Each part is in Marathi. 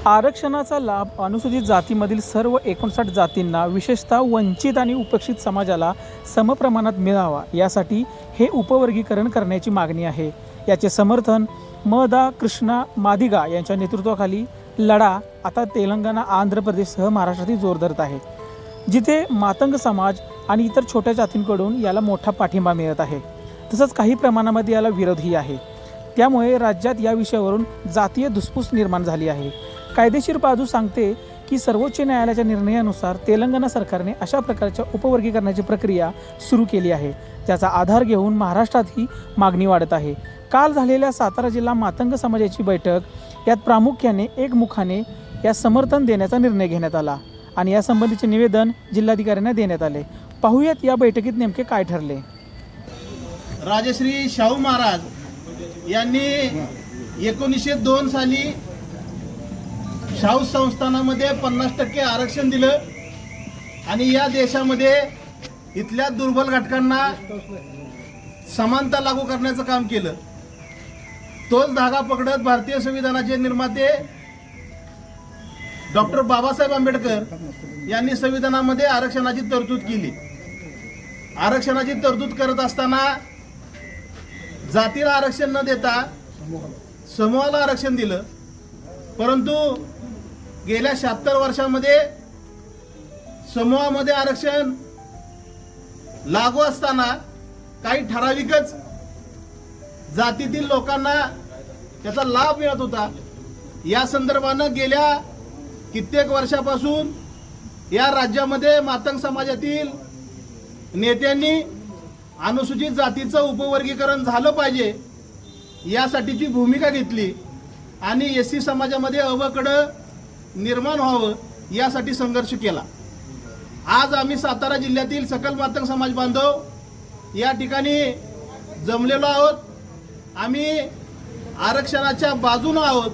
आरक्षणाचा लाभ अनुसूचित जातीमधील सर्व 59 जातींना, विशेषतः वंचित आणि उपेक्षित समाजाला समप्रमाणात मिळावा यासाठी हे उपवर्गीकरण करण्याची मागणी आहे। याचे समर्थन म.दा. कृष्णा मादिगा यांच्या नेतृत्वाखाली लढा आता तेलंगणा, आंध्र प्रदेशसह महाराष्ट्रातील जोर धरत आहे, जिथे मातंग समाज आणि इतर छोट्या जातींकडून याला मोठा पाठिंबा मिळत आहे। तसंच काही प्रमाणामध्ये याला विरोधही आहे। त्यामुळे राज्यात या विषयावरून जातीय धुसफूस निर्माण झाली आहे। कायदेशीर बाजू सांगते की सर्वोच्च न्यायालयाच्या निर्णयानुसार तेलंगणा सरकारने अशा प्रकारच्या उपवर्गीकरणाची प्रक्रिया सुरू केली आहे, ज्याचा आधार घेऊन महाराष्ट्रात ही मागणी वाढत आहे। काल झालेल्या सातारा जिल्हा मातंग समाजाची बैठक, यात प्रामुख्याने एकमुखाने या समर्थन देण्याचा निर्णय घेण्यात आला आणि यासंबंधीचे निवेदन जिल्हाधिकाऱ्यांना देण्यात आले। पाहूयात या बैठकीत नेमके काय ठरले। राजश्री शाहू महाराज यांनी 1902 साली शाहू संस्थानामध्ये 50% आरक्षण दिलं आणि या देशामध्ये इथल्या दुर्बल घटकांना समानता लागू करण्याचं काम केलं। तोच धागा पकडत भारतीय संविधानाचे निर्माते डॉक्टर बाबासाहेब आंबेडकर यांनी संविधानामध्ये आरक्षणाची तरतूद केली। आरक्षणाची तरतूद करत असताना जातीला आरक्षण न देता समूहाला आरक्षण दिलं, परंतु गेल्या 76 वर्षांमध्ये समूहामध्ये आरक्षण लागू असताना काही ठराविकच जातीतील लोकांना त्याचा लाभ मिळत होता। या संदर्भानं गेल्या कित्येक वर्षापासून या राज्यामध्ये मातंग समाजातील नेत्यांनी अनुसूचित जातीचं उपवर्गीकरण झालं पाहिजे यासाठीची भूमिका घेतली आणि एससी समाजामध्ये अवकडं निर्माण व्हावं यासाठी संघर्ष केला। आज आम्ही सातारा जिल्ह्यातील सकल मातंग समाज बांधव या ठिकाणी जमलेलो आहोत। आम्ही आरक्षणाच्या बाजूने आहोत।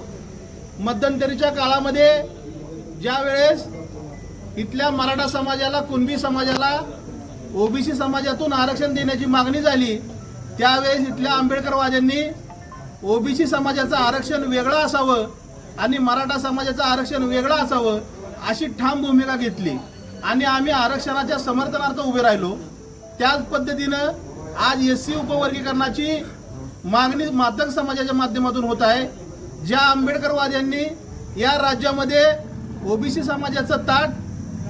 मध्यंतरीच्या काळामध्ये ज्या वेळेस इथल्या मराठा समाजाला, कुणबी समाजाला ओबीसी समाजातून आरक्षण देण्याची मागणी झाली, त्यावेळेस इथल्या आंबेडकरवाद्यांनी ओबीसी समाजाचं आरक्षण वेगळं असावं आणि मराठा समाजाचं आरक्षण वेगळं असावं अशी ठाम भूमिका घेतली आणि आम्ही आरक्षणाच्या समर्थनार्थ उभे राहिलो। त्याच पद्धतीनं आज एससी उपवर्गीकरणाची मागणी मातंग समाजाच्या माध्यमातून होत आहे। ज्या आंबेडकरवाद्यांनी या राज्यामध्ये ओबीसी समाजाचं ताट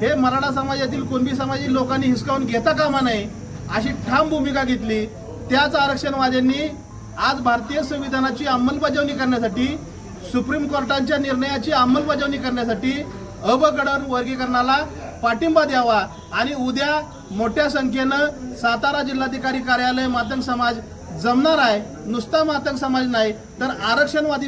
हे मराठा समाजातील, कुणबी समाजातील लोकांनी हिसकावून घेता कामा नये अशी ठाम भूमिका घेतली, त्याच आरक्षणवाद्यांनी आज भारतीय संविधानाची अंमलबजावणी करण्यासाठी, सुप्रीम कोर्टाच्या निर्णयाची अंमलबजावणी करण्यासाठी अबकडन वर्गीकरणाला पाठिंबा द्यावा आणि उद्या मोठ्या संख्येनं सातारा जिल्हाधिकारी कार्यालय मातंग समाज जमणार आहे। नुसता मातंग समाज नाही तर आरक्षणवादी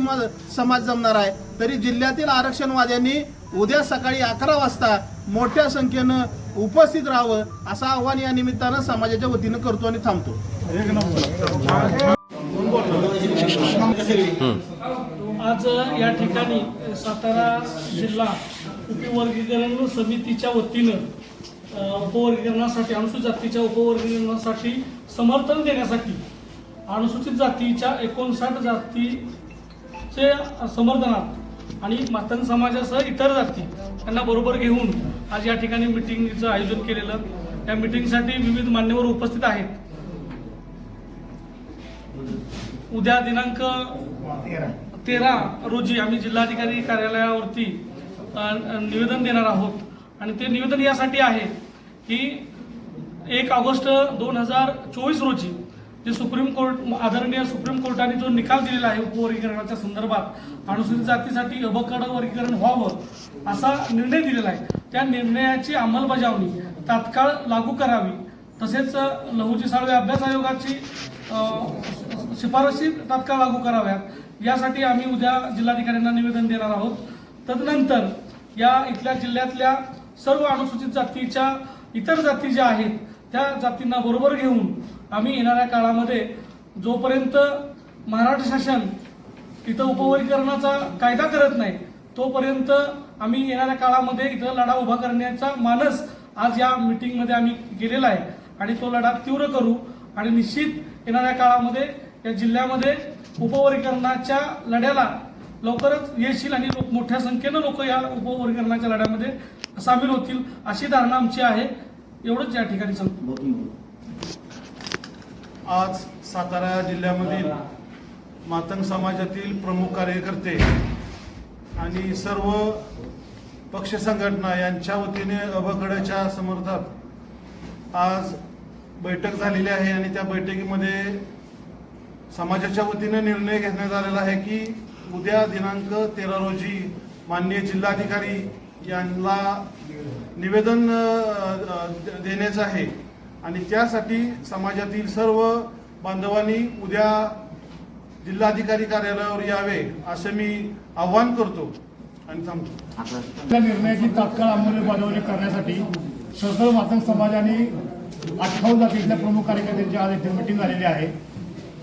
समाज जमणार आहे। तरी जिल्ह्यातील आरक्षणवाद्यांनी उद्या सकाळी 11 वाजता मोठ्या संख्येनं उपस्थित राहावं असं आव्हान या निमित्तानं समाजाच्या वतीनं करतो आणि थांबतो। आज या ठिकाणी सातारा जिल्हा उपवर्गीकरण समितीच्या वतीनं उपवर्गीकरणासाठी, अनुसूचित जातीच्या उपवर्गीकरणासाठी समर्थन देण्यासाठी अनुसूचित जातीच्या 59 जातीचे समर्थनार्थ आणि मातंग समाजासह इतर जाती यांना बरोबर घेऊन आज या ठिकाणी मिटिंगचं आयोजन केलेलं। या मिटिंगसाठी विविध मान्यवर उपस्थित आहेत। उद्या दिनांक 13 रोजी आम्ही जिल्हाधिकारी कार्यालयावरती निवेदन देणार आहोत आणि ते निवेदन यासाठी आहे की 1 ऑगस्ट 2024 रोजी जे सुप्रीम कोर्ट, आदरणीय सुप्रीम कोर्टाने जो निकाल दिलेला आहे उपवर्गीकरणाच्या संदर्भात अनुसूचित जातीसाठी अबकड वर्गीकरण व्हावं असा निर्णय दिलेला आहे, त्या निर्णयाची अंमलबजावणी तात्काळ लागू करावी। तसेच लहुजी साळवे अभ्यास आयोगाची शिफारशी तात्काळ लागू कराव्यात यासाठी आम्ही उद्या जिल्हाधिकाऱ्यांना निवेदन देणार आहोत। तदनंतर या इथल्या जिल्ह्यातल्या सर्व अनुसूचित जातीच्या इतर जाती ज्या आहेत त्या जातींना बरोबर घेऊन आम्ही येणाऱ्या काळामध्ये जोपर्यंत महाराष्ट्र शासन इथं उपवर्गीकरणाचा कायदा करत नाही तोपर्यंत आम्ही येणाऱ्या काळामध्ये इथं लढा उभा करण्याचा मानस आज या मीटिंगमध्ये आम्ही केलेला आहे आणि तो लढा तीव्र करू आणि निश्चित येणाऱ्या काळामध्ये या जिल्ह्यामध्ये उपवर्गीकरणाच्या लढ्याला लवकरच येशील आणि मोठ्या संख्येनं लोक या उपवर्गीकरणाच्या लढ्यामध्ये सामील होतील अशी धारणा आमची आहे. एवढंच या ठिकाणी सांगतो. आज सातारा जिल्ह्यामधील मातंग समाजातील प्रमुख कार्यकर्ते आणि सर्व पक्ष संघटना यांच्या वतीने अबकडच्या समर्थनात आज बैठक झालेली आहे आणि त्या बैठकीमध्ये समाजाच्या वतीने निर्णय घेण्यात आलेला आहे की उद्या दिनांक 13 रोजी माननीय जिल्हाधिकारी यांना निवेदन देण्याचं आहे आणि त्यासाठी समाजातील सर्व बांधवांनी उद्या जिल्हाधिकारी कार्यालयावर यावे असं मी आवाहन करतो आणि थांबतो. त्या निर्णयाची तात्काळ अंमलबजावणी करण्यासाठी सकल मातंग समाजाने 58 जातीतल्या प्रमुख कार्यकर्त्यांची आज इथे मीटिंग झालेली आहे.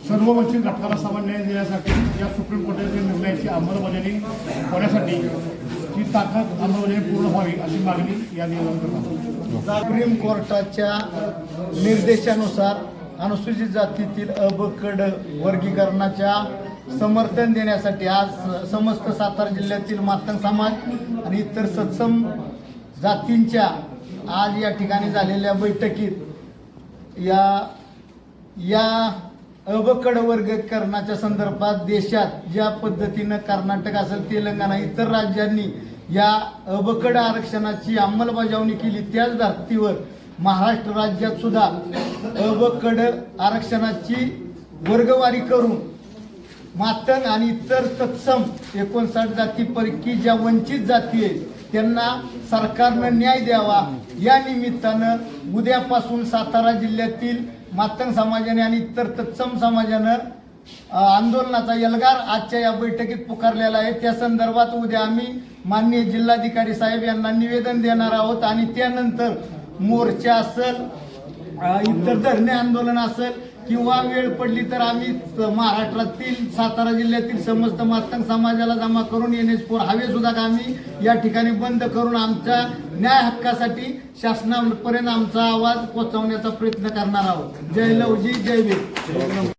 सर्व वंचित घटकाला समान न्याय देण्यासाठी या सुप्रीम कोर्टाच्या निर्णयाची अंमलबजावणी होण्यासाठी ती ताकद अंमलबजावणी पूर्ण व्हावी अशी मागणी या निवेदन करतात. सुप्रीम कोर्टाच्या निर्देशानुसार अनुसूचित जातीतील अबकड वर्गीकरणाच्या समर्थन देण्यासाठी आज समस्त सातारा जिल्ह्यातील मातंग समाज आणि इतर सत्सम जातींच्या आज या ठिकाणी झालेल्या बैठकीत या अबकड वर्गीकरणाच्या संदर्भात देशात ज्या पद्धतीनं कर्नाटक असेल, तेलंगणा, इतर राज्यांनी या अबकड आरक्षणाची अंमलबजावणी केली, त्याच धर्तीवर महाराष्ट्र राज्यात सुद्धा अबकड आरक्षणाची वर्गवारी करून मातंग आणि इतर तत्सम 59 जातीपैकी ज्या वंचित जाती आहेत त्यांना सरकारनं न्याय द्यावा या निमित्तानं उद्यापासून सातारा जिल्ह्यातील मातंग समाजाने आणि इतर तत्सम समाजानं आंदोलनाचा एल्गार आजच्या या बैठकीत पुकारलेला आहे. त्या संदर्भात उद्या आम्ही माननीय जिल्हाधिकारी साहेब यांना निवेदन देणार आहोत आणि त्यानंतर मोर्चा असेल, इतर धरणे आंदोलन असेल किंवा वेळ पडली तर आम्ही महाराष्ट्रातील सातारा जिल्ह्यातील समस्त मातंग समाजाला जमा करून NH4 हायवे सुद्धा आम्ही या ठिकाणी बंद करून आमच्या न्याय हक्कासाठी शासनापर्यंत आमचा आवाज पोहोचवण्याचा प्रयत्न करणार आहोत. जय लवजी, जय वीर.